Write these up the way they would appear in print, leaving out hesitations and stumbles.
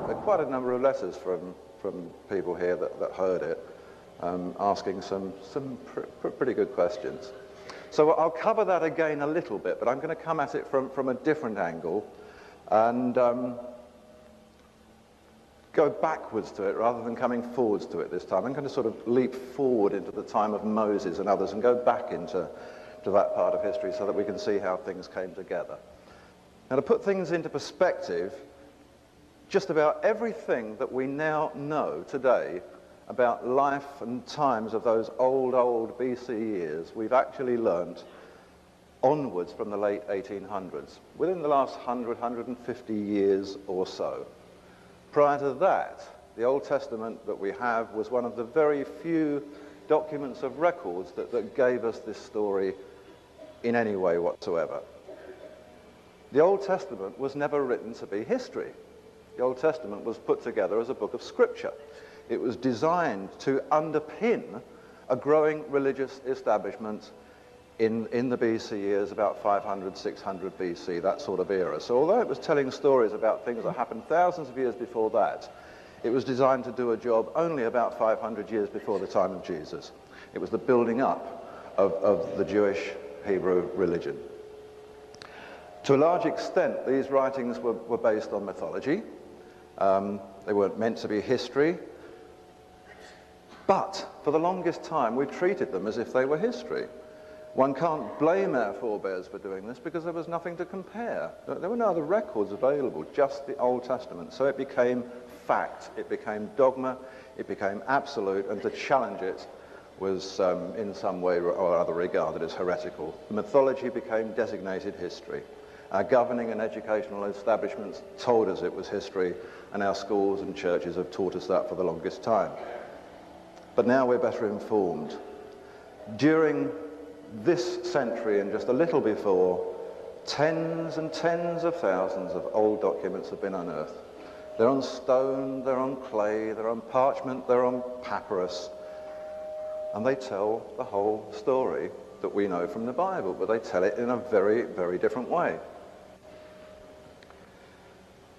There are quite a number of letters from people here that heard it, asking some pretty good questions. So I'll cover that again a little bit, but I'm going to come at it from a different angle and go backwards to it rather than coming forwards to it this time. I'm going to sort of leap forward into the time of Moses and others and go back into that part of history so that we can see how things came together. Now, to put things into perspective, just about everything that we now know today about life and times of those old BC years, we've actually learnt onwards from the late 1800s, within the last 150 years or so. Prior to that, the Old Testament that we have was one of the very few documents of records that gave us this story in any way whatsoever. The Old Testament was never written to be history. The Old Testament was put together as a book of scripture. It was designed to underpin a growing religious establishment in the BC years, about 500, 600 BC, that sort of era. So although it was telling stories about things that happened thousands of years before that, it was designed to do a job only about 500 years before the time of Jesus. It was the building up of the Jewish Hebrew religion. To a large extent, these writings were based on mythology. They weren't meant to be history. But for the longest time, we've treated them as if they were history. One can't blame our forebears for doing this because there was nothing to compare. There were no other records available, just the Old Testament. So it became fact, it became dogma, it became absolute, and to challenge it was in some way or other regarded as heretical. Mythology became designated history. Our governing and educational establishments told us it was history, and our schools and churches have taught us that for the longest time. But now we're better informed. During this century and just a little before, tens and tens of thousands of old documents have been unearthed. They're on stone, they're on clay, they're on parchment, they're on papyrus, and they tell the whole story that we know from the Bible, but they tell it in a very, very different way.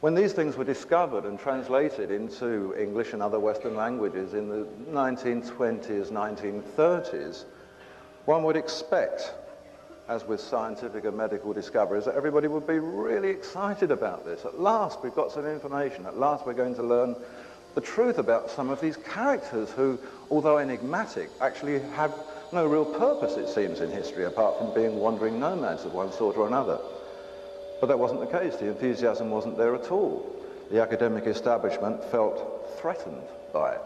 When these things were discovered and translated into English and other Western languages in the 1920s, 1930s, one would expect, as with scientific and medical discoveries, that everybody would be really excited about this. At last we've got some information. At last we're going to learn the truth about some of these characters who, although enigmatic, actually have no real purpose, it seems, in history, apart from being wandering nomads of one sort or another. But that wasn't the case. The enthusiasm wasn't there at all. The academic establishment felt threatened by it.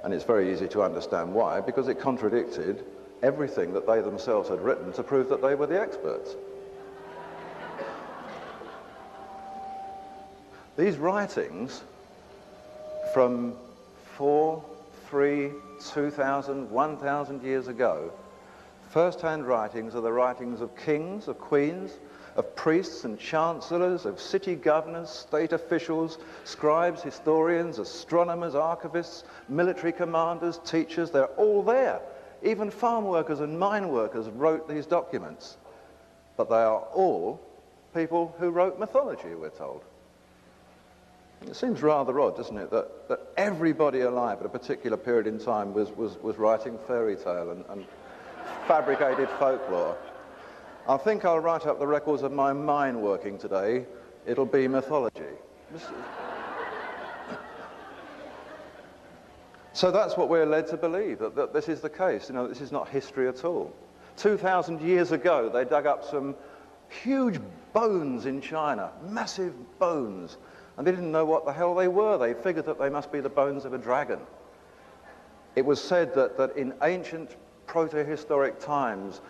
And it's very easy to understand why, because it contradicted everything that they themselves had written to prove that they were the experts. These writings from 4, 3, 2,000, 1,000 years ago, first-hand writings are the writings of kings, of queens, of priests and chancellors, of city governors, state officials, scribes, historians, astronomers, archivists, military commanders, teachers. They're all there. Even farm workers and mine workers wrote these documents. But they are all people who wrote mythology, we're told. It seems rather odd, doesn't it, that everybody alive at a particular period in time was writing fairy tale and fabricated folklore. I think I'll write up the records of my mine working today. It'll be mythology. So that's what we're led to believe, that this is the case. You know, this is not history at all. 2,000 years ago, they dug up some huge bones in China, massive bones, and they didn't know what the hell they were. They figured that they must be the bones of a dragon. It was said that in ancient proto-historic times,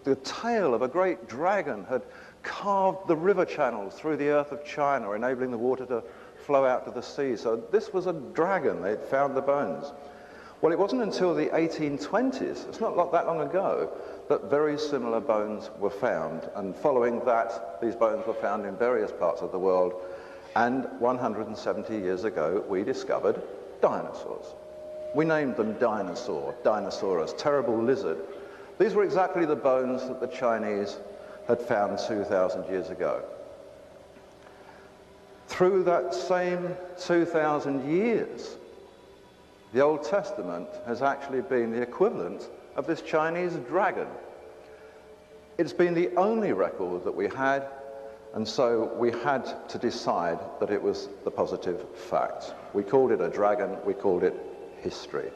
the tail of a great dragon had carved the river channels through the earth of China, enabling the water to flow out to the sea. So this was a dragon. They'd found the bones. Well, it wasn't until the 1820s, it's not that long ago, that very similar bones were found. And following that, these bones were found in various parts of the world. And 170 years ago, we discovered dinosaurs. We named them dinosaur, Dinosaurus, terrible lizard. These were exactly the bones that the Chinese had found 2,000 years ago. through that same 2,000 years, the Old Testament has actually been the equivalent of this Chinese dragon. It's been the only record that we had, and so we had to decide that it was the positive fact. We called it a dragon, we called it history.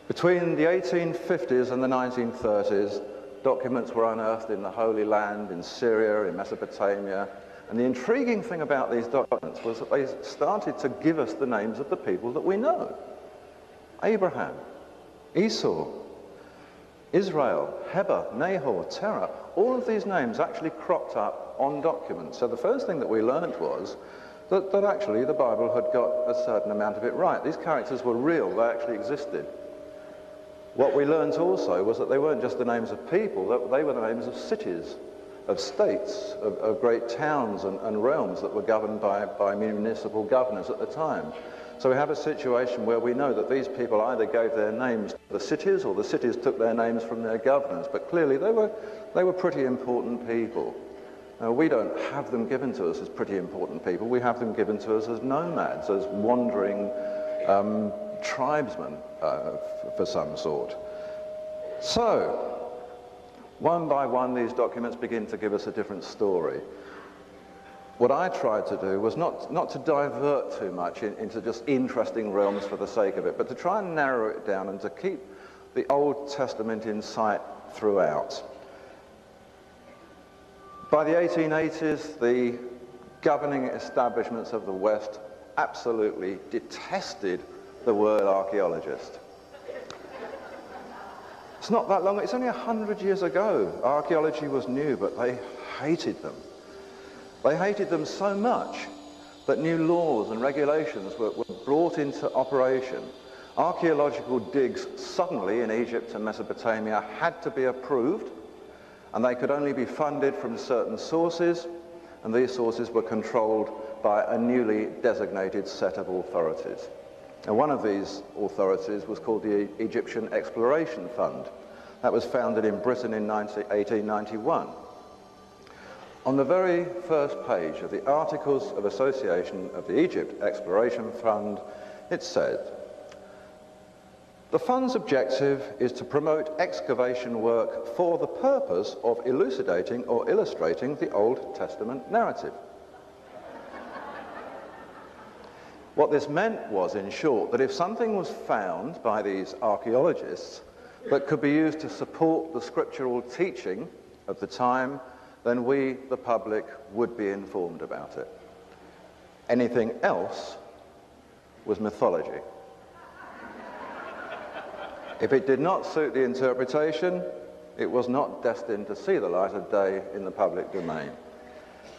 Between the 1850s and the 1930s, documents were unearthed in the Holy Land, in Syria, in Mesopotamia, and the intriguing thing about these documents was that they started to give us the names of the people that we know. Abraham, Esau, Israel, Heber, Nahor, Terah, all of these names actually cropped up on documents. So the first thing that we learned was that actually the Bible had got a certain amount of it right. These characters were real, they actually existed. What we learned also was that they weren't just the names of people, that they were the names of cities, of states, of great towns and realms that were governed by municipal governors at the time. So we have a situation where we know that these people either gave their names to the cities or the cities took their names from their governors, but clearly they were pretty important people. Now, we don't have them given to us as pretty important people, we have them given to us as nomads, as wandering tribesmen for some sort. So, one by one these documents begin to give us a different story. What I tried to do was not to divert too much into just interesting realms for the sake of it, but to try and narrow it down and to keep the Old Testament in sight throughout. By the 1880s, the governing establishments of the West absolutely detested the word archaeologist. It's not that long, it's only 100 years ago. Archaeology was new, but they hated them. They hated them so much that new laws and regulations were brought into operation. Archaeological digs suddenly in Egypt and Mesopotamia had to be approved, and they could only be funded from certain sources, and these sources were controlled by a newly designated set of authorities. And one of these authorities was called the Egyptian Exploration Fund. That was founded in Britain in 1891. On the very first page of the Articles of Association of the Egypt Exploration Fund, it said, "The fund's objective is to promote excavation work for the purpose of elucidating or illustrating the Old Testament narrative." What this meant was, in short, that if something was found by these archaeologists that could be used to support the scriptural teaching of the time, then we, the public, would be informed about it. Anything else was mythology. If it did not suit the interpretation, it was not destined to see the light of day in the public domain.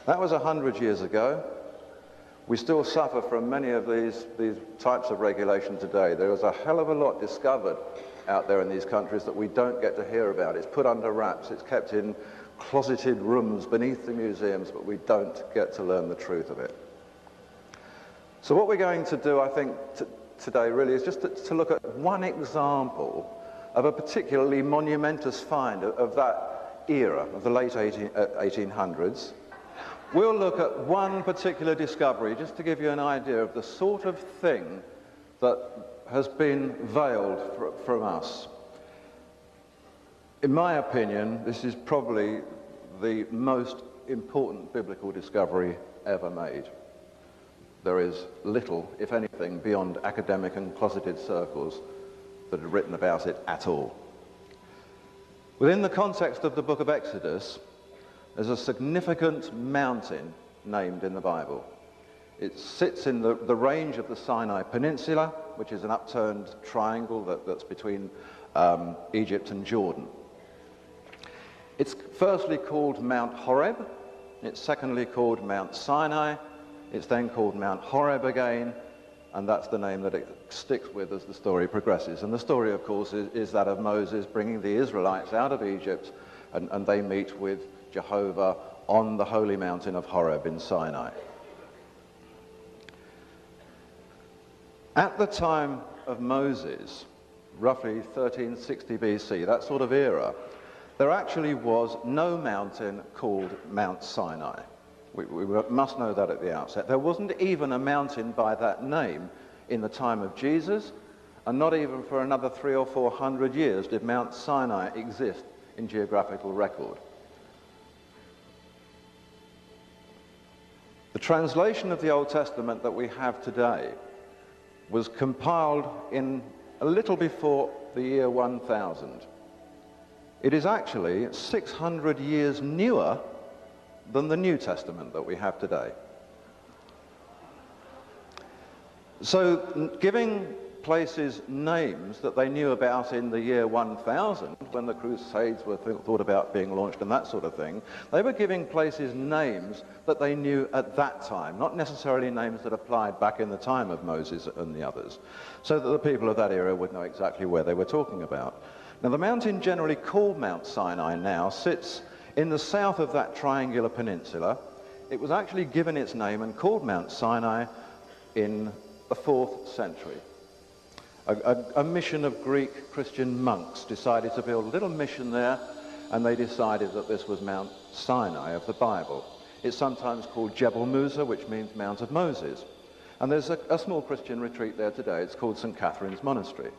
That was 100 years ago. We still suffer from many of these types of regulation today. There is a hell of a lot discovered out there in these countries that we don't get to hear about. It's put under wraps, it's kept in closeted rooms beneath the museums, but we don't get to learn the truth of it. So what we're going to do, I think, today really is just to look at one example of a particularly monumentous find of that era, of the late 1800s. We'll look at one particular discovery just to give you an idea of the sort of thing that has been veiled from us. In my opinion, this is probably the most important biblical discovery ever made. There is little, if anything, beyond academic and closeted circles that are written about it at all. Within the context of the book of Exodus, there's a significant mountain named in the Bible. It sits in the range of the Sinai Peninsula, which is an upturned triangle that's between Egypt and Jordan. It's firstly called Mount Horeb, it's secondly called Mount Sinai, it's then called Mount Horeb again, and that's the name that it sticks with as the story progresses. And the story, of course, is that of Moses bringing the Israelites out of Egypt, and they meet with Jehovah on the holy mountain of Horeb in Sinai. At the time of Moses, roughly 1360 BC, that sort of era, there actually was no mountain called Mount Sinai. We must know that at the outset. There wasn't even a mountain by that name in the time of Jesus, and not even for another 300 or 400 years did Mount Sinai exist in geographical record. The translation of the Old Testament that we have today was compiled in a little before the year 1000. It is actually 600 years newer than the New Testament that we have today. So giving places names that they knew about in the year 1000, when the Crusades were thought about being launched and that sort of thing, they were giving places names that they knew at that time, not necessarily names that applied back in the time of Moses and the others, so that the people of that era would know exactly where they were talking about. Now, the mountain generally called Mount Sinai now sits in the south of that triangular peninsula. It was actually given its name and called Mount Sinai in the 4th century. A mission of Greek Christian monks decided to build a little mission there, and they decided that this was Mount Sinai of the Bible. It's sometimes called Jebel Musa, which means Mount of Moses. And there's a small Christian retreat there today. It's called St. Catherine's Monastery.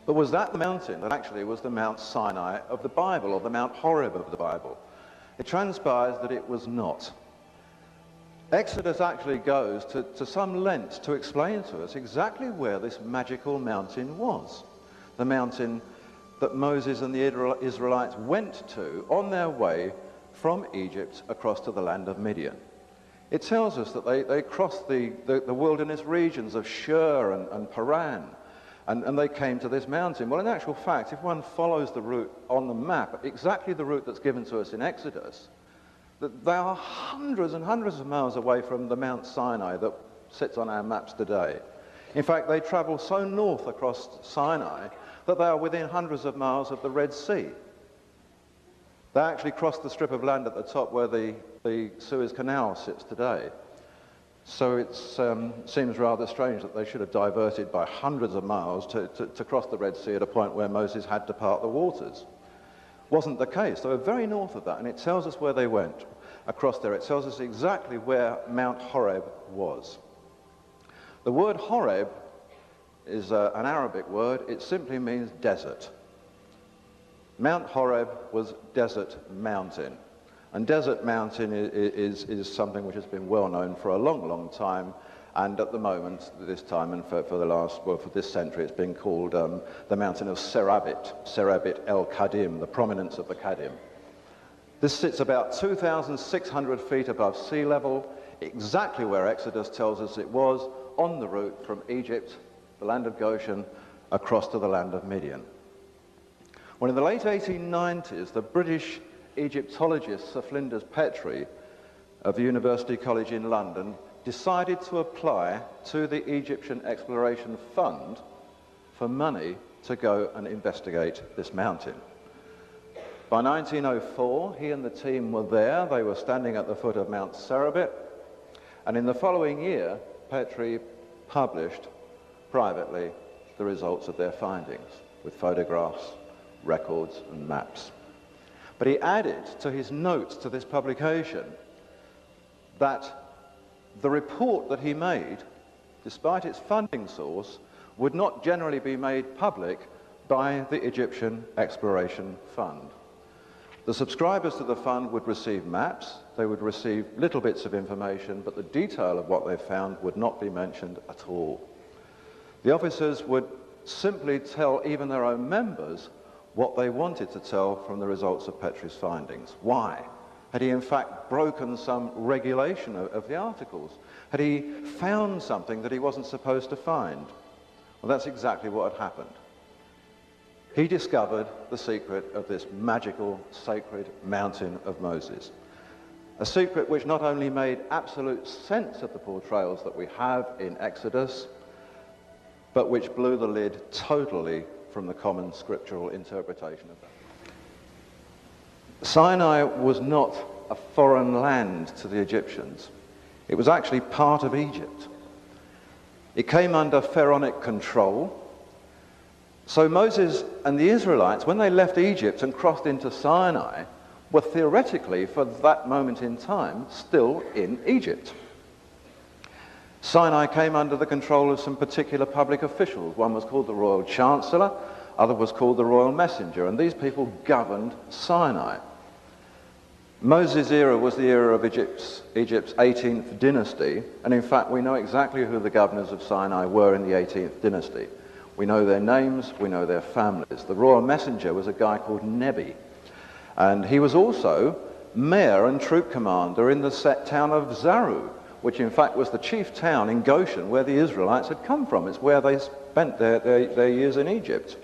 But was that the mountain that actually was the Mount Sinai of the Bible, or the Mount Horeb of the Bible? It transpires that it was not. Exodus actually goes to some lengths to explain to us exactly where this magical mountain was. The mountain that Moses and the Israelites went to on their way from Egypt across to the land of Midian. It tells us that they crossed the wilderness regions of Shur and Paran, and they came to this mountain. Well, in actual fact, if one follows the route on the map, exactly the route that's given to us in Exodus, that they are hundreds and hundreds of miles away from the Mount Sinai that sits on our maps today. In fact, they travel so north across Sinai that they are within hundreds of miles of the Red Sea. They actually crossed the strip of land at the top where the Suez Canal sits today. So it seems rather strange that they should have diverted by hundreds of miles to cross the Red Sea at a point where Moses had to part the waters. Wasn't the case. They were very north of that, and it tells us where they went across there. It tells us exactly where Mount Horeb was. The word Horeb is an Arabic word. It simply means desert. Mount Horeb was desert mountain. And desert mountain is something which has been well known for a long, long time. And at the moment, this time and for this century, it's been called the mountain of Serabit el Kadim, the prominence of the Kadim. This sits about 2,600 feet above sea level, exactly where Exodus tells us it was, on the route from Egypt, the land of Goshen, across to the land of Midian. Well, in the late 1890s, the British Egyptologist Sir Flinders Petrie of the University College in London decided to apply to the Egyptian Exploration Fund for money to go and investigate this mountain. By 1904, he and the team were there. They were standing at the foot of Mount Serabit, and in the following year, Petrie published privately the results of their findings with photographs, records, and maps. But he added to his notes to this publication that the report that he made, despite its funding source, would not generally be made public by the Egyptian Exploration Fund. The subscribers to the fund would receive maps, they would receive little bits of information, but the detail of what they found would not be mentioned at all. The officers would simply tell even their own members what they wanted to tell from the results of Petrie's findings. Why? Had he in fact broken some regulation of the articles? Had he found something that he wasn't supposed to find? Well, that's exactly what had happened. He discovered the secret of this magical, sacred mountain of Moses. A secret which not only made absolute sense of the portrayals that we have in Exodus, but which blew the lid totally from the common scriptural interpretation of that. Sinai was not a foreign land to the Egyptians. It was actually part of Egypt. It came under pharaonic control. So Moses and the Israelites, when they left Egypt and crossed into Sinai, were theoretically, for that moment in time, still in Egypt. Sinai came under the control of some particular public officials. One was called the Royal Chancellor, other was called the Royal Messenger, and these people governed Sinai. Moses' era was the era of Egypt's 18th dynasty, and in fact we know exactly who the governors of Sinai were in the 18th dynasty. We know their names, we know their families. The Royal Messenger was a guy called Nebi, and he was also mayor and troop commander in the set town of Zaru, which in fact was the chief town in Goshen where the Israelites had come from. It's where they spent their years in Egypt.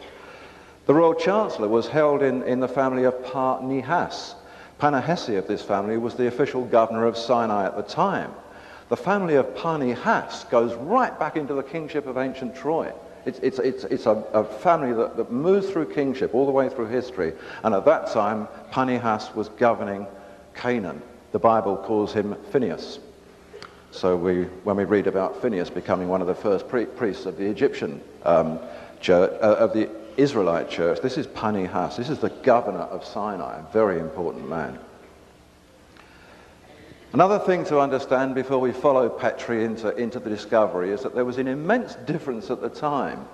The Royal Chancellor was held in the family of Phinehas. Phinehas of this family was the official governor of Sinai at the time. The family of Phinehas goes right back into the kingship of ancient Troy. It's a family that moves through kingship all the way through history, and at that time Phinehas was governing Canaan. The Bible calls him Phinehas. So when we read about Phinehas becoming one of the first priests of the Egyptian church, of the Israelite church, this is Phinehas. This is the governor of Sinai, a very important man. Another thing to understand before we follow Petrie into the discovery is that there was an immense difference at the time,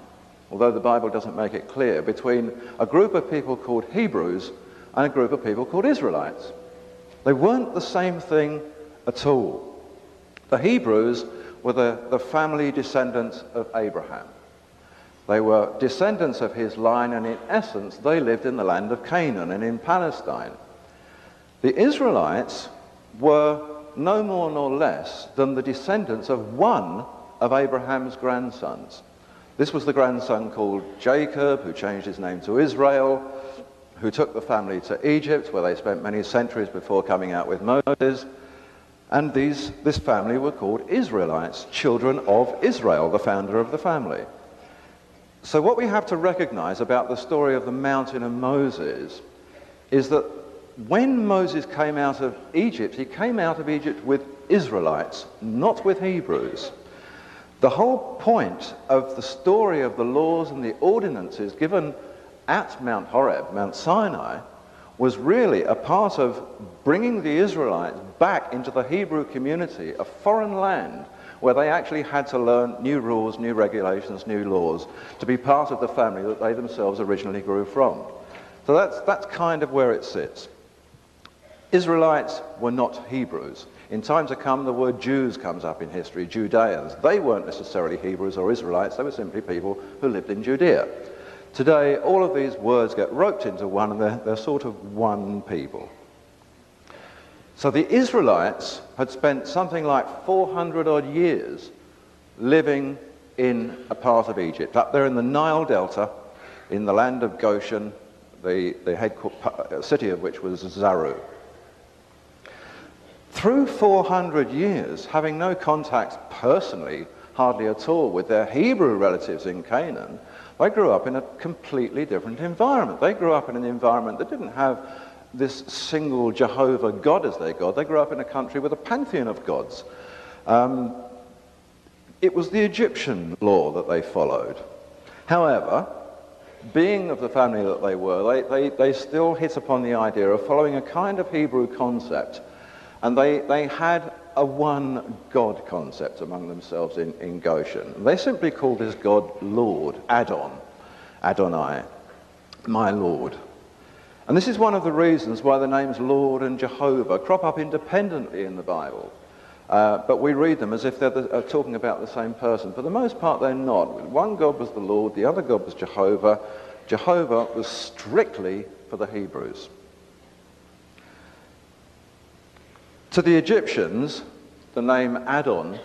although the Bible doesn't make it clear, between a group of people called Hebrews and a group of people called Israelites. They weren't the same thing at all. The Hebrews were the family descendants of Abraham. They were descendants of his line, and in essence they lived in the land of Canaan and in Palestine. The Israelites were no more nor less than the descendants of one of Abraham's grandsons. This was the grandson called Jacob, who changed his name to Israel, who took the family to Egypt, where they spent many centuries before coming out with Moses. And this family were called Israelites, children of Israel, the founder of the family. So what we have to recognize about the story of the mountain of Moses is that when Moses came out of Egypt, he came out of Egypt with Israelites, not with Hebrews. The whole point of the story of the laws and the ordinances given at Mount Horeb, Mount Sinai, was really a part of bringing the Israelites back into the Hebrew community, a foreign land, where they actually had to learn new rules, new regulations, new laws, to be part of the family that they themselves originally grew from. So that's kind of where it sits. Israelites were not Hebrews. In time to come, the word Jews comes up in history, Judeans. They weren't necessarily Hebrews or Israelites, they were simply people who lived in Judea. Today, all of these words get roped into one, and they're sort of one people. So the Israelites had spent something like 400 odd years living in a part of Egypt, up there in the Nile Delta, in the land of Goshen, the city of which was Zaru. Through 400 years, having no contact personally, hardly at all, with their Hebrew relatives in Canaan, they grew up in a completely different environment. They grew up in an environment that didn't have this single Jehovah God as their God. They grew up in a country with a pantheon of gods. It was the Egyptian law that they followed. However, being of the family that they were, they still hit upon the idea of following a kind of Hebrew concept. And they had a one God concept among themselves in Goshen. They simply called this God Lord, Adonai, my Lord. And this is one of the reasons why the names Lord and Jehovah crop up independently in the Bible. But we read them as if they're talking about the same person. For the most part, they're not. One God was the Lord, the other God was Jehovah. Jehovah was strictly for the Hebrews. To the Egyptians, the name Adon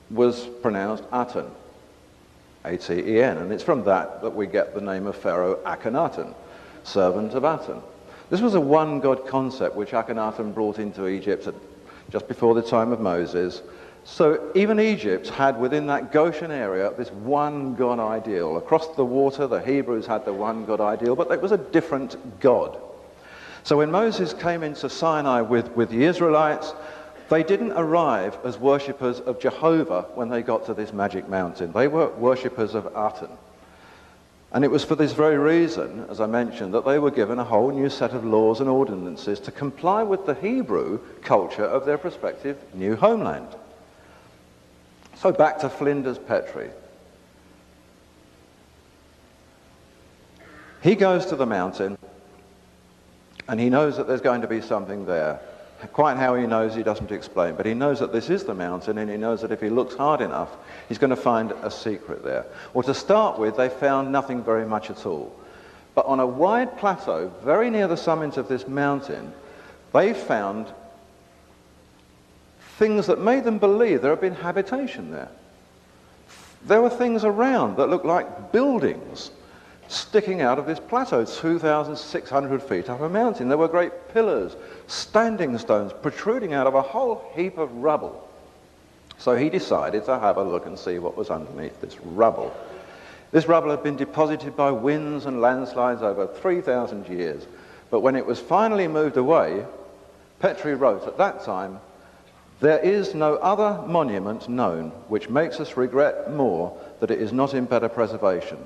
was pronounced Aten, A-T-E-N, and it's from that we get the name of Pharaoh Akhenaten, servant of Aten. This was a one-God concept which Akhenaten brought into Egypt just before the time of Moses. So even Egypt had within that Goshen area this one-God ideal. Across the water, the Hebrews had the one-God ideal, but it was a different God. So when Moses came into Sinai with the Israelites, they didn't arrive as worshippers of Jehovah when they got to this magic mountain. They were worshippers of Aten. And it was for this very reason, as I mentioned, that they were given a whole new set of laws and ordinances to comply with the Hebrew culture of their prospective new homeland. So back to Flinders Petrie. He goes to the mountain, and he knows that there's going to be something there. Quite how he knows, he doesn't explain, but he knows that this is the mountain, and he knows that if he looks hard enough, he's going to find a secret there. Well, to start with, they found nothing very much at all. But on a wide plateau, very near the summit of this mountain, they found things that made them believe there had been habitation there. There were things around that looked like buildings sticking out of this plateau, 2,600 feet up a mountain. There were great pillars, standing stones, protruding out of a whole heap of rubble. So he decided to have a look and see what was underneath this rubble. This rubble had been deposited by winds and landslides over 3,000 years, but when it was finally moved away, Petrie wrote at that time, "There is no other monument known which makes us regret more that it is not in better preservation.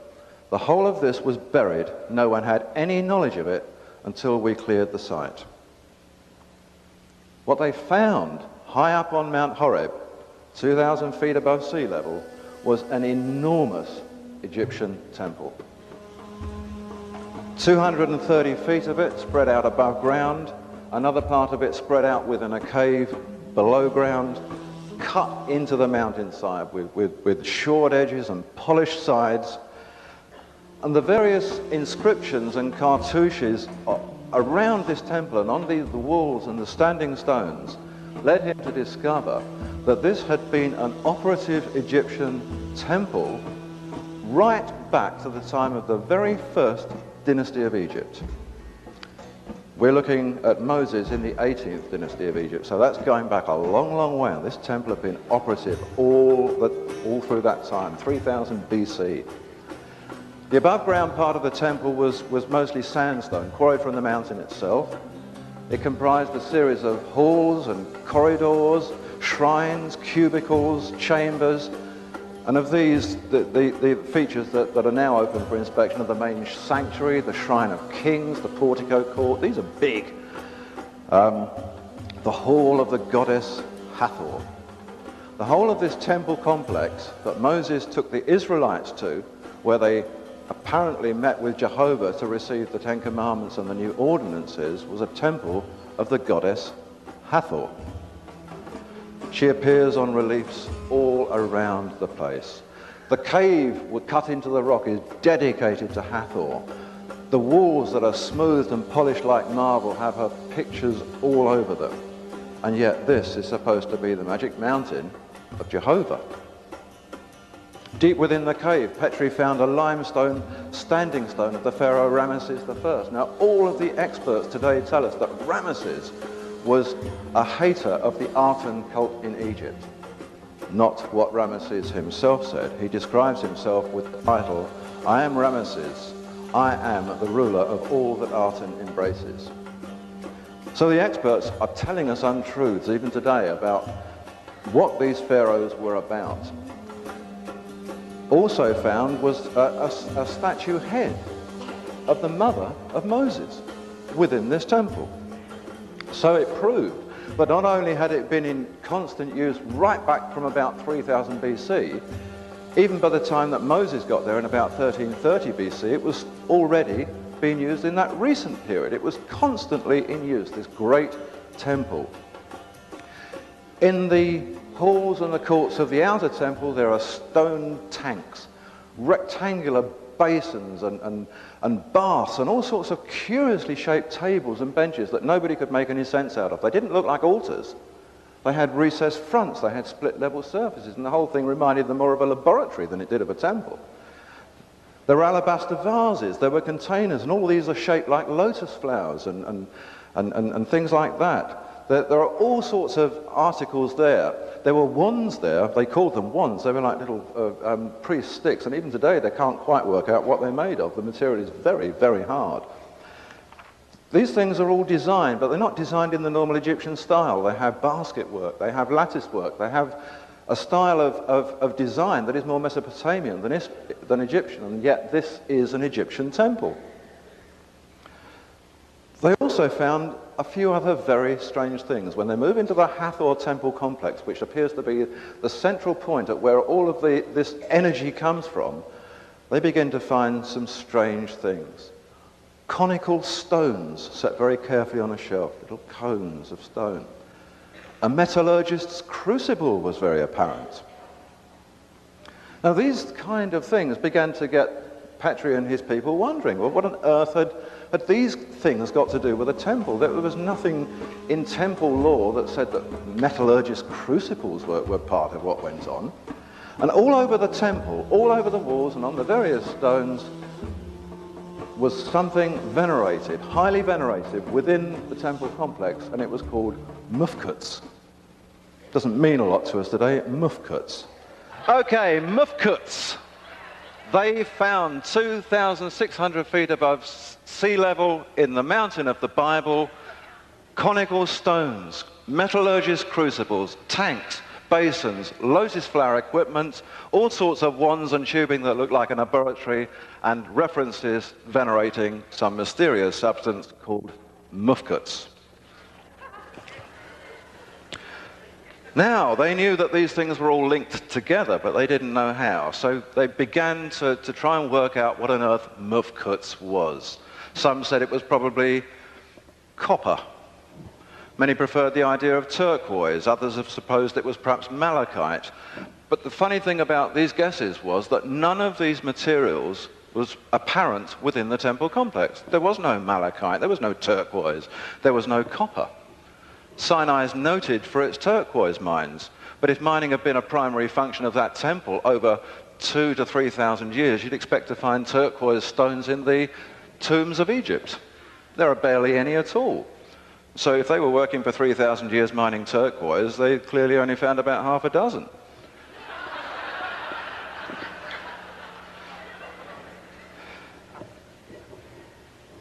The whole of this was buried. No one had any knowledge of it until we cleared the site." What they found high up on Mount Horeb, 2,000 feet above sea level, was an enormous Egyptian temple. 230 feet of it spread out above ground, another part of it spread out within a cave below ground, cut into the mountainside with shored edges and polished sides. And the various inscriptions and cartouches around this temple and on the walls and the standing stones led him to discover that this had been an operative Egyptian temple right back to the time of the very first dynasty of Egypt. We're looking at Moses in the 18th dynasty of Egypt, so that's going back a long, long way. And this temple had been operative all through that time, 3000 BC. The above ground part of the temple was mostly sandstone, quarried from the mountain itself. It comprised a series of halls and corridors, shrines, cubicles, chambers, and of these, the features that are now open for inspection are the main sanctuary, the Shrine of Kings, the portico court. These are big. The hall of the goddess Hathor. The whole of this temple complex that Moses took the Israelites to, where they apparently met with Jehovah to receive the Ten Commandments and the new ordinances, was a temple of the goddess Hathor. She appears on reliefs all around the place. The cave cut into the rock is dedicated to Hathor. The walls that are smoothed and polished like marble have her pictures all over them. And yet this is supposed to be the magic mountain of Jehovah. Deep within the cave, Petrie found a limestone standing stone of the pharaoh Ramesses I. Now, all of the experts today tell us that Ramesses was a hater of the Aten cult in Egypt. Not what Ramesses himself said. He describes himself with the title, "I am Ramesses, I am the ruler of all that Aten embraces." So the experts are telling us untruths even today about what these pharaohs were about. Also found was a statue head of the mother of Moses within this temple. So it proved that not only had it been in constant use right back from about 3000 BC, even by the time that Moses got there in about 1330 BC, it was already being used in that recent period. It was constantly in use, this great temple. In the halls and the courts of the outer temple, there are stone tanks, rectangular basins and baths and all sorts of curiously shaped tables and benches that nobody could make any sense out of. They didn't look like altars. They had recessed fronts, they had split level surfaces, and the whole thing reminded them more of a laboratory than it did of a temple. There were alabaster vases, there were containers, and all these are shaped like lotus flowers and things like that. There are all sorts of articles there. There were wands there. They called them wands. They were like little priest sticks. And even today, they can't quite work out what they're made of. The material is very, very hard. These things are all designed, but they're not designed in the normal Egyptian style. They have basket work. They have lattice work. They have a style of design that is more Mesopotamian than Egyptian, and yet this is an Egyptian temple. They also found a few other very strange things. When they move into the Hathor temple complex, which appears to be the central point at where all of this energy comes from, they begin to find some strange things. Conical stones set very carefully on a shelf, little cones of stone. A metallurgist's crucible was very apparent. Now these kind of things began to get Petrie and his people wondering, well, what on earth had these things got to do with a temple? There was nothing in temple law that said that metallurgist crucibles were part of what went on. And all over the temple, all over the walls and on the various stones, was something venerated, highly venerated within the temple complex, and it was called mufkuts. Doesn't mean a lot to us today, mufkuts. Okay, mufkuts. They found 2,600 feet above sea level in the mountain of the Bible, conical stones, metallurgist crucibles, tanks, basins, lotus flower equipment, all sorts of wands and tubing that looked like a laboratory, and references venerating some mysterious substance called mufkuts. Now, they knew that these things were all linked together, but they didn't know how. So they began to try and work out what on earth mufkuts was. Some said it was probably copper. Many preferred the idea of turquoise. Others have supposed it was perhaps malachite. But the funny thing about these guesses was that none of these materials was apparent within the temple complex. There was no malachite, there was no turquoise, there was no copper. Sinai is noted for its turquoise mines, but if mining had been a primary function of that temple over 2,000 to 3,000 years, you'd expect to find turquoise stones in the tombs of Egypt. There are barely any at all. So if they were working for 3,000 years mining turquoise, they clearly only found about half a dozen.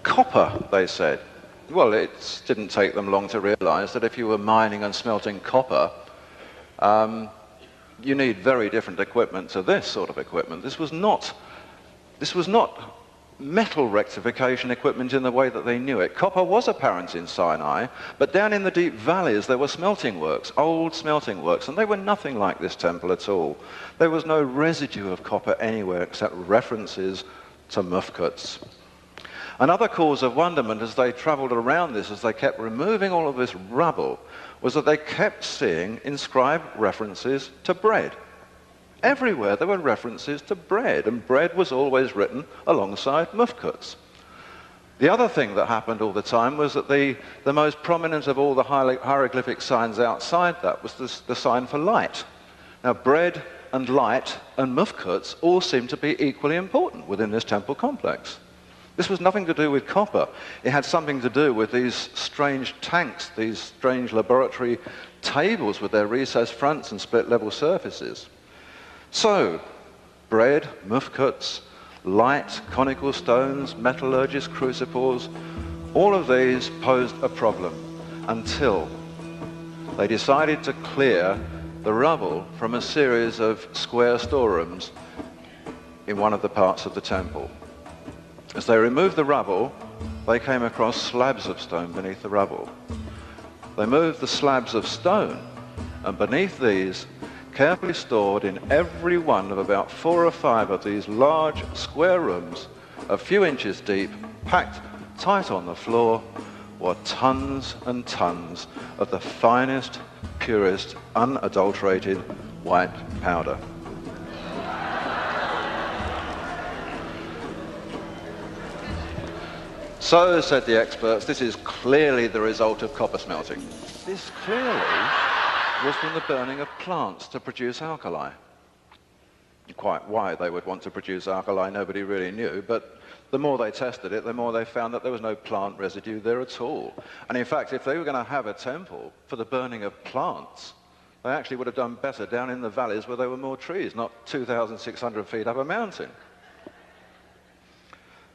Copper, they said. Well, it didn't take them long to realize that if you were mining and smelting copper, you need very different equipment to this sort of equipment. This was not metal rectification equipment in the way that they knew it. Copper was apparent in Sinai, but down in the deep valleys there were smelting works, old smelting works, and they were nothing like this temple at all. There was no residue of copper anywhere except references to mufkuts. Another cause of wonderment as they traveled around this, as they kept removing all of this rubble, was that they kept seeing inscribed references to bread. Everywhere there were references to bread, and bread was always written alongside mufkuts. The other thing that happened all the time was that the most prominent of all the hieroglyphic signs outside that was the sign for light. Now, bread and light and mufkuts all seem to be equally important within this temple complex. This was nothing to do with copper. It had something to do with these strange tanks, these strange laboratory tables with their recessed fronts and split-level surfaces. So, bread, mufkuts, light, conical stones, metallurgist crucibles, all of these posed a problem until they decided to clear the rubble from a series of square storerooms in one of the parts of the temple. As they removed the rubble, they came across slabs of stone beneath the rubble. They moved the slabs of stone, and beneath these, carefully stored in every one of about 4 or 5 of these large square rooms, a few inches deep, packed tight on the floor, were tons and tons of the finest, purest, unadulterated white powder. So, said the experts, this is clearly the result of copper smelting. This clearly was from the burning of plants to produce alkali. Quite why they would want to produce alkali, nobody really knew, but the more they tested it, the more they found that there was no plant residue there at all. And in fact, if they were going to have a temple for the burning of plants, they actually would have done better down in the valleys where there were more trees, not 2,600 feet up a mountain.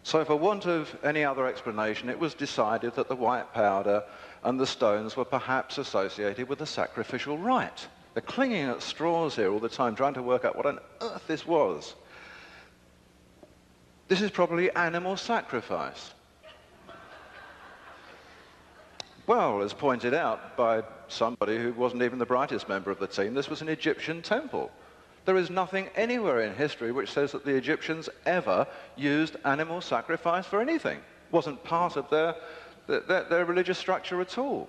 So for want of any other explanation, it was decided that the white powder and the stones were perhaps associated with a sacrificial rite. They're clinging at straws here all the time, trying to work out what on earth this was. This is probably animal sacrifice. Well, as pointed out by somebody who wasn't even the brightest member of the team, this was an Egyptian temple. There is nothing anywhere in history which says that the Egyptians ever used animal sacrifice for anything. It wasn't part of their religious structure at all.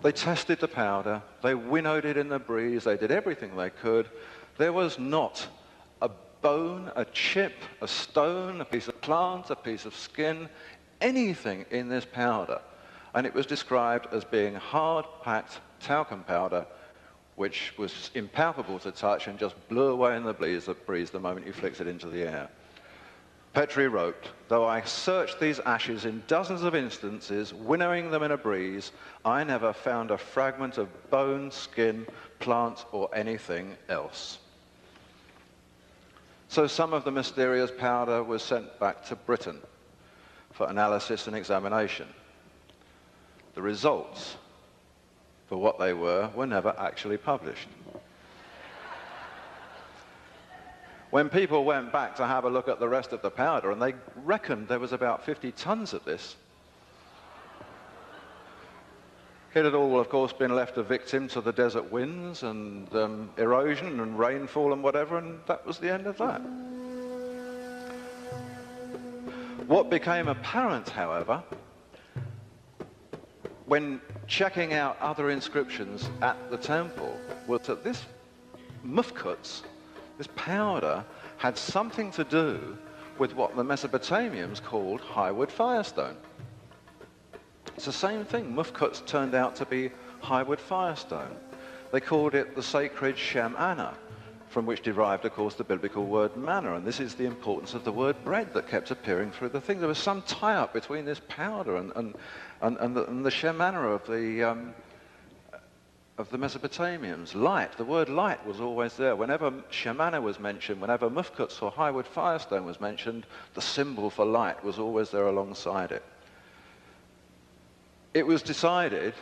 They tested the powder, they winnowed it in the breeze, they did everything they could. There was not a bone, a chip, a stone, a piece of plant, a piece of skin, anything in this powder. And it was described as being hard-packed talcum powder, which was impalpable to touch and just blew away in the breeze the moment you flicked it into the air. Petrie wrote, "Though I searched these ashes in dozens of instances, winnowing them in a breeze, I never found a fragment of bone, skin, plant, or anything else." So some of the mysterious powder was sent back to Britain for analysis and examination. The results, for what they were never actually published. When people went back to have a look at the rest of the powder, and they reckoned there was about 50 tons of this, it had all, of course, been left a victim to the desert winds and erosion and rainfall and whatever, and that was the end of that. What became apparent, however, when checking out other inscriptions at the temple, was that this mufkuts, this powder, had something to do with what the Mesopotamians called highwood firestone. It's the same thing. Mufkuts turned out to be highwood firestone. They called it the sacred Shem-Anna, from which derived, of course, the biblical word manna. And this is the importance of the word bread that kept appearing through the thing. There was some tie-up between this powder and the Shem-Anna of the Mesopotamians. Light, the word light was always there. Whenever Shem-Anna was mentioned, whenever mufkuts or highwood firestone was mentioned, the symbol for light was always there alongside it. It was decided,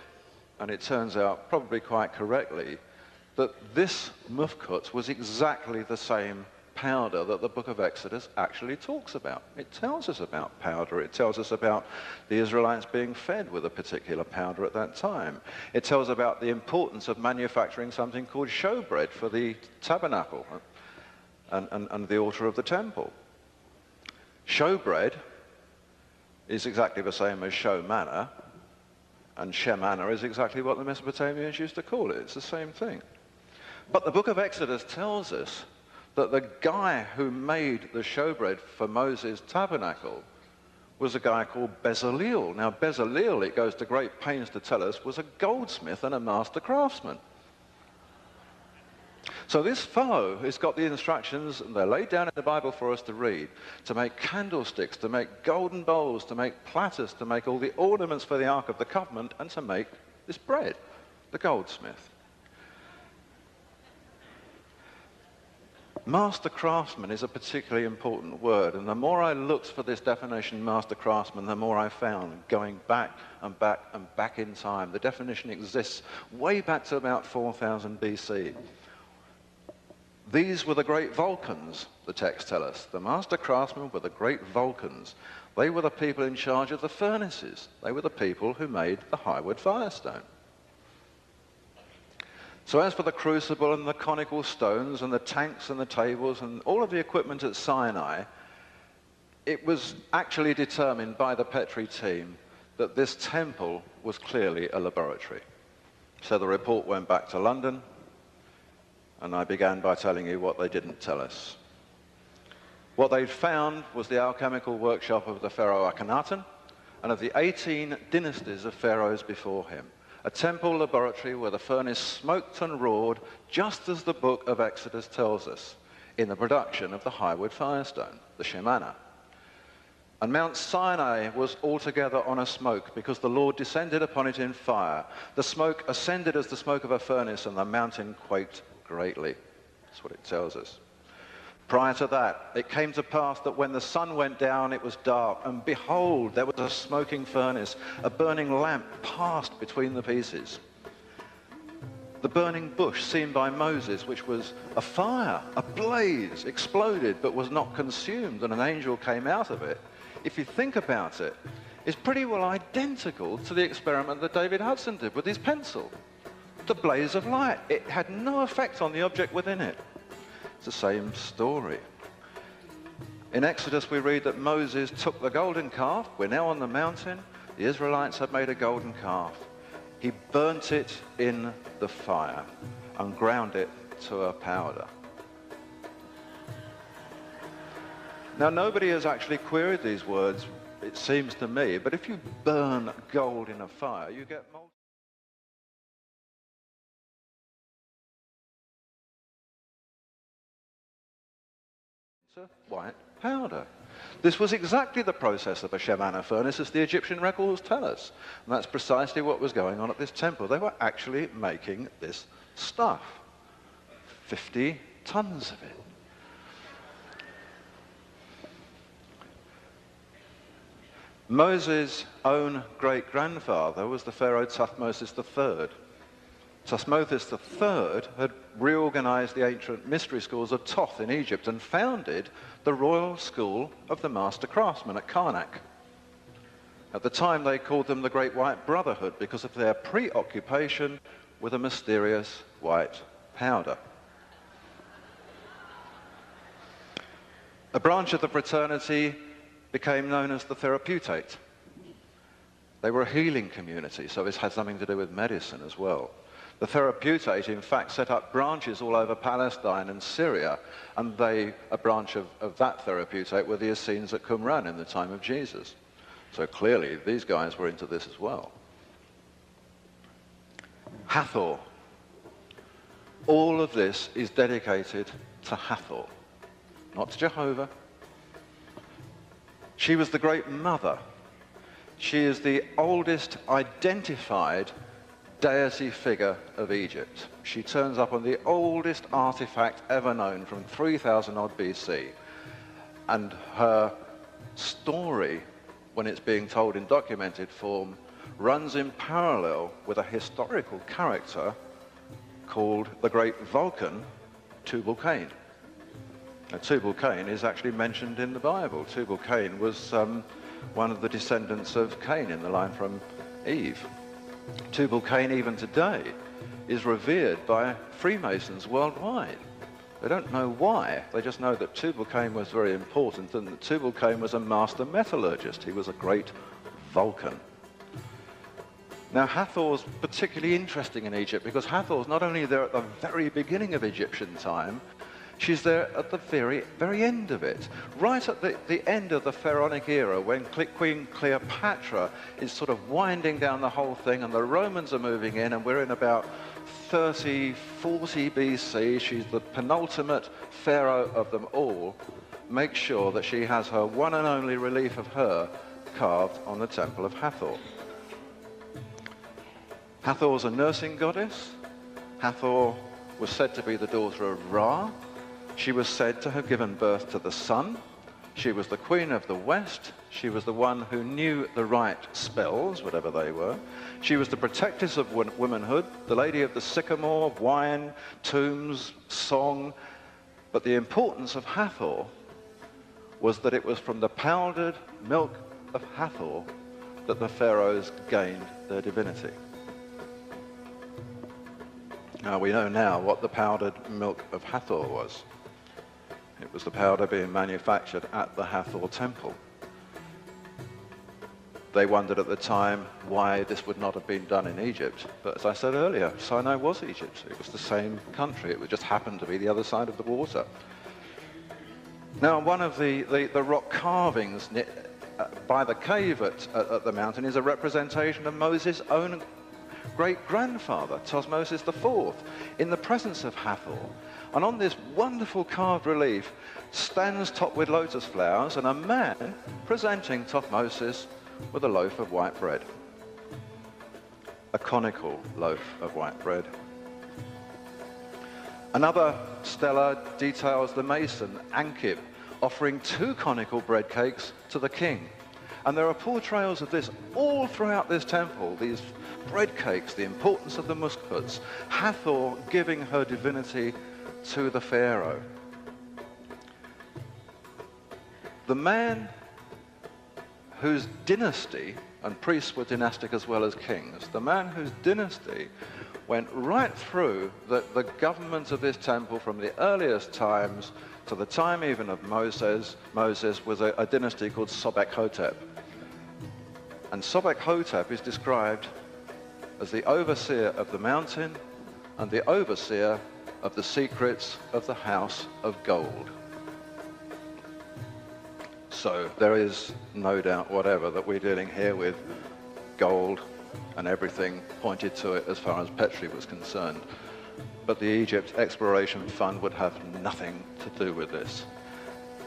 and it turns out probably quite correctly, that this mufkut was exactly the same powder that the book of Exodus actually talks about. It tells us about powder. It tells us about the Israelites being fed with a particular powder at that time. It tells about the importance of manufacturing something called showbread for the tabernacle and the altar of the temple. Showbread is exactly the same as show manna, and Shem-Anna is exactly what the Mesopotamians used to call it. It's the same thing. But the book of Exodus tells us that the guy who made the showbread for Moses' tabernacle was a guy called Bezaleel. Now, Bezaleel, it goes to great pains to tell us, was a goldsmith and a master craftsman. So this fellow has got the instructions, and they're laid down in the Bible for us to read, to make candlesticks, to make golden bowls, to make platters, to make all the ornaments for the Ark of the Covenant, and to make this bread, the goldsmith. Master craftsman is a particularly important word, and the more I looked for this definition, master craftsman, the more I found, going back and back and back in time. The definition exists way back to about 4000 BC. These were the great Vulcans, the texts tell us. The master craftsmen were the great Vulcans. They were the people in charge of the furnaces. They were the people who made the highwood firestone. So as for the crucible and the conical stones and the tanks and the tables and all of the equipment at Sinai, it was actually determined by the Petrie team that this temple was clearly a laboratory. So the report went back to London, and I began by telling you what they didn't tell us. What they'd found was the alchemical workshop of the pharaoh Akhenaten and of the 18 dynasties of pharaohs before him. A temple laboratory where the furnace smoked and roared, just as the book of Exodus tells us, in the production of the highwood firestone, the Shem-Anna. And Mount Sinai was altogether on a smoke, because the Lord descended upon it in fire. The smoke ascended as the smoke of a furnace, and the mountain quaked greatly. That's what it tells us. Prior to that, it came to pass that when the sun went down, it was dark, and behold, there was a smoking furnace, a burning lamp passed between the pieces. The burning bush seen by Moses, which was a fire, a blaze, exploded but was not consumed, and an angel came out of it, if you think about it, is pretty well identical to the experiment that David Hudson did with his pencil. The blaze of light, it had no effect on the object within it. It's the same story. In Exodus we read that Moses took the golden calf. We're now on the mountain. The Israelites had made a golden calf. He burnt it in the fire and ground it to a powder. Now, nobody has actually queried these words, it seems to me, but if you burn gold in a fire, you get molten. White powder. This was exactly the process of a Shemana furnace, as the Egyptian records tell us. And that's precisely what was going on at this temple. They were actually making this stuff. 50 tons of it. Moses' own great-grandfather was the Pharaoh Thutmose III. Thutmose III had reorganized the ancient mystery schools of Thoth in Egypt and founded the Royal School of the Master Craftsmen at Karnak. At the time, they called them the Great White Brotherhood because of their preoccupation with a mysterious white powder. A branch of the fraternity became known as the Therapeutate. They were a healing community, so this had something to do with medicine as well. The Therapeutate, in fact, set up branches all over Palestine and Syria, and a branch of that Therapeutate were the Essenes at Qumran in the time of Jesus. So clearly, these guys were into this as well. Hathor. All of this is dedicated to Hathor, not to Jehovah. She was the great mother. She is the oldest identified deity figure of Egypt. She turns up on the oldest artifact ever known from 3000 odd BC. And her story, when it's being told in documented form, runs in parallel with a historical character called the great Vulcan, Tubal Cain. Now, Tubal Cain is actually mentioned in the Bible. Tubal Cain was one of the descendants of Cain in the line from Eve. Tubal Cain, even today, is revered by Freemasons worldwide. They don't know why. They just know that Tubal Cain was very important and that Tubal Cain was a master metallurgist. He was a great Vulcan. Now, Hathor's particularly interesting in Egypt because Hathor's not only there at the very beginning of Egyptian time, she's there at the very, very end of it. Right at the end of the Pharaonic era, when Queen Cleopatra is sort of winding down the whole thing and the Romans are moving in, and we're in about 30, 40 BC. She's the penultimate pharaoh of them all. Make sure that she has her one and only relief of her carved on the Temple of Hathor. Hathor's a nursing goddess. Hathor was said to be the daughter of Ra. She was said to have given birth to the sun. She was the queen of the West. She was the one who knew the right spells, whatever they were. She was the protectress of womanhood, the lady of the sycamore, wine, tombs, song. But the importance of Hathor was that it was from the powdered milk of Hathor that the pharaohs gained their divinity. Now, we know now what the powdered milk of Hathor was. It was the powder being manufactured at the Hathor temple. They wondered at the time why this would not have been done in Egypt. But as I said earlier, Sinai was Egypt. It was the same country. It just happened to be the other side of the water. Now, one of the rock carvings by the cave at the mountain is a representation of Moses' own great-grandfather, Thutmose IV, in the presence of Hathor. And on this wonderful carved relief stands topped with lotus flowers and a man presenting Thutmose with a loaf of white bread. A conical loaf of white bread. Another stela details the mason, Ankib, offering 2 conical bread cakes to the king. And there are portrayals of this all throughout this temple, these bread cakes, the importance of the muskets, Hathor giving her divinity to the Pharaoh. The man whose dynasty, and priests were dynastic as well as kings, the man whose dynasty went right through the government of this temple from the earliest times to the time even of Moses was a dynasty called Sobek-Hotep. And Sobek-Hotep is described as the overseer of the mountain and the overseer of the secrets of the house of gold. So there is no doubt whatever that we're dealing here with gold, and everything pointed to it as far as Petrie was concerned. But the Egypt Exploration Fund would have nothing to do with this.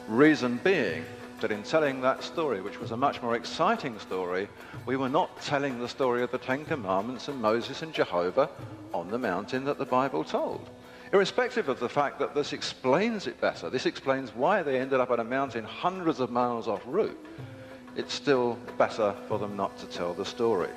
Reason being that in telling that story, which was a much more exciting story, we were not telling the story of the Ten Commandments and Moses and Jehovah on the mountain that the Bible told. Irrespective of the fact that this explains it better, this explains why they ended up on a mountain hundreds of miles off route, it's still better for them not to tell the story.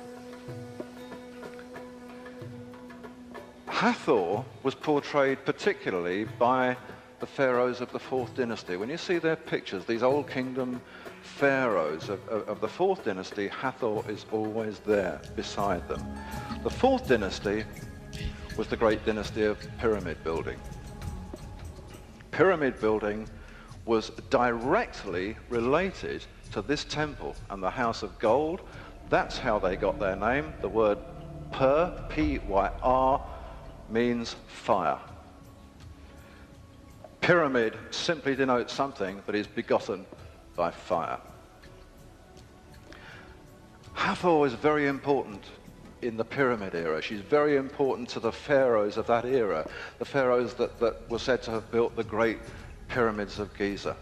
Hathor was portrayed particularly by the pharaohs of the fourth dynasty. When you see their pictures, these old kingdom pharaohs of the fourth dynasty, Hathor is always there beside them. The fourth dynasty was the great dynasty of pyramid building. Pyramid building was directly related to this temple and the house of gold. That's how they got their name. The word Pyr, P-Y-R, means fire. Pyramid simply denotes something that is begotten by fire. Hathor is very important in the pyramid era. She's very important to the pharaohs of that era, the pharaohs that were said to have built the great pyramids of Giza.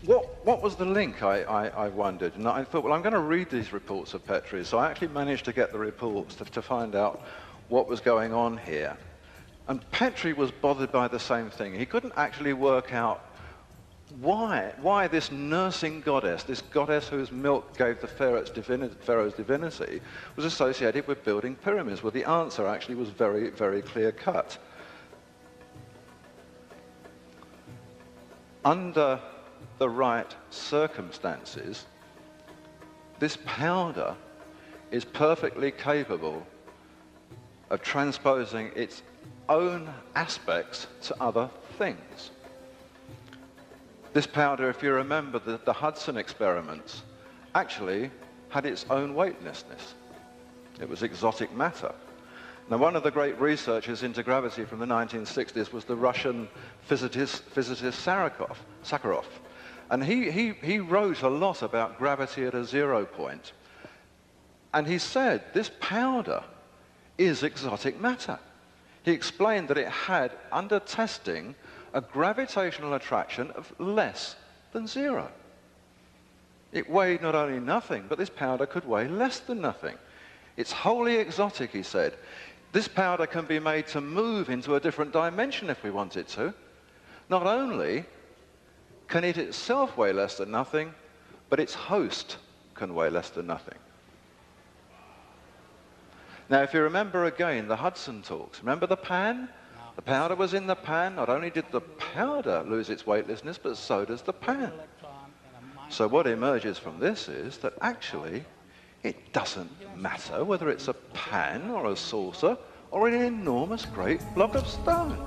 What was the link, I wondered? And I thought, well, I'm going to read these reports of Petrie. So I actually managed to get the reports to find out what was going on here. And Petrie was bothered by the same thing. He couldn't actually work out why this nursing goddess, this goddess whose milk gave the Pharaoh's divinity, was associated with building pyramids. Well, the answer actually was very, very clear-cut. Under the right circumstances, this powder is perfectly capable of transposing its own aspects to other things. This powder, if you remember the Hudson experiments, actually had its own weightlessness. It was exotic matter. Now, one of the great researchers into gravity from the 1960s was the Russian physicist Sakharov. And he wrote a lot about gravity at a 0 point. And he said this powder is exotic matter. He explained that it had, under testing, a gravitational attraction of less than 0. It weighed not only nothing, but this powder could weigh less than nothing. It's wholly exotic, he said. This powder can be made to move into a different dimension if we want it to. Not only can it itself weigh less than nothing, but its host can weigh less than nothing. Now, if you remember again the Hudson talks, remember the pan? The powder was in the pan. Not only did the powder lose its weightlessness, but so does the pan. So what emerges from this is that actually it doesn't matter whether it's a pan or a saucer or an enormous great block of stone.